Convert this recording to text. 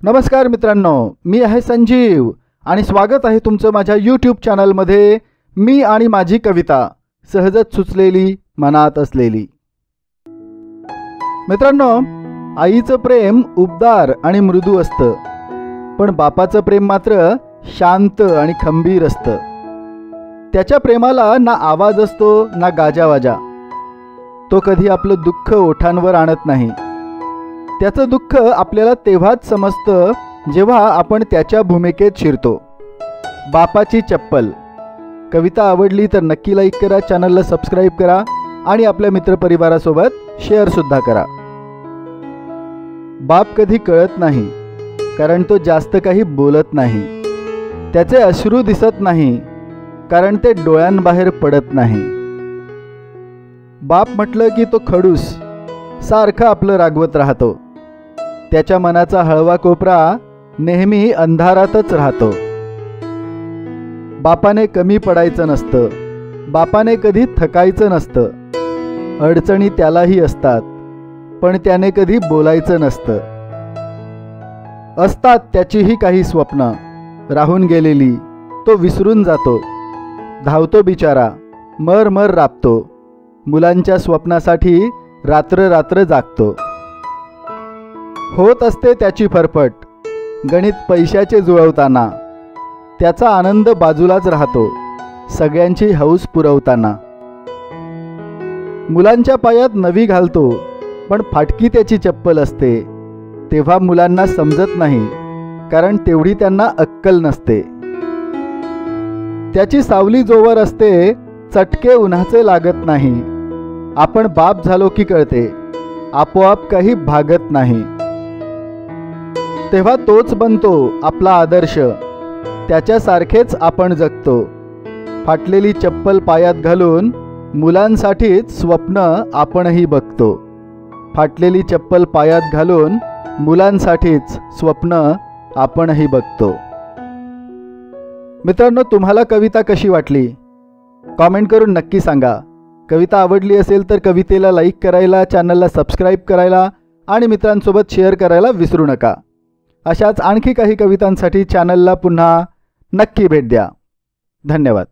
नमस्कार मित्रांनो, मी आहे संजीव आणि स्वागत आहे तुमचं माझ्या यूट्यूब चॅनलमध्ये। मी आणि माझी कविता सहजच सुचलेली मनात असलेली। मित्रांनो, आईचं प्रेम उबदार आणि मृदू असतं, पण बापाचं प्रेम मात्र शांत आणि खंबीर असतं। त्याच्या प्रेमाला ना आवाज असतो ना गाजावाजा। तो कधी आपलं दुःख ओठांवर आणत नाही। त्याचं दुःख आपल्याला तेव्हाच समजतं जेव्हा आपण त्याच्या भूमिकेत शिरतो। बापाची चप्पल कविता आवडली तर नक्की लाईक करा, चॅनलला सबस्क्राईब करा आणि आपल्या मित्रपरिवारासोबत शेअर सुद्धा करा। बाप कधी कळत नाही, कारण तो जास्त काही बोलत नाही। त्याचे अश्रू दिसत नाही, कारण ते डोळ्यांबाहेर पडत नाही। बाप म्हटलं की तो खडूस सारखं आपलं रागवत राहतो। त्याच्या मनाचा हळवा कोपरा नेहमी अंधारातच राहतो। बापाने कमी पडायचं नसतं, बापाने कधी थकायचं नसतं। अडचणी त्यालाही असतात, पण त्याने कधी बोलायचं नसतं। असतात त्याचीही काही स्वप्न राहून गेलेली, तो विसरून जातो। धावतो बिचारा, मर मर राबतो। मुलांच्या स्वप्नासाठी रात्र रात्र जागतो। होत असते त्याची फरफट गणित पैशाचे जुळवताना। त्याचा आनंद बाजूलाच राहतो सगळ्यांची हौस पुरवताना। मुलांच्या पायात नवी घालतो, पण फाटकी त्याची चप्पल असते। तेव्हा मुलांना समजत नाही, कारण तेवढी त्यांना अक्कल नसते। त्याची सावली जोवर असते चटके उन्हाचे लागत नाही। आपण बाप झालो की कळते, आपोआप काही भागत नाही। तेव्हा तोच बनतो आपला आदर्श, त्याच्यासारखेच आपण जगतो। फाटलेली चप्पल पायात घालून मुलांसाठीच स्वप्न आपणही बघतो। फाटलेली चप्पल पायात घालून मुलांसाठीच स्वप्न आपणही बघतो। मित्रांनो, तुम्हाला कविता कशी वाटली कॉमेंट करून नक्की सांगा। कविता आवडली असेल तर कवितेला लाईक करायला, चॅनलला सबस्क्राईब करायला आणि मित्रांसोबत शेअर करायला विसरू नका। अशाच आणखी काही कवितांसाठी चॅनलला पुन्हा नक्की भेट द्या। धन्यवाद।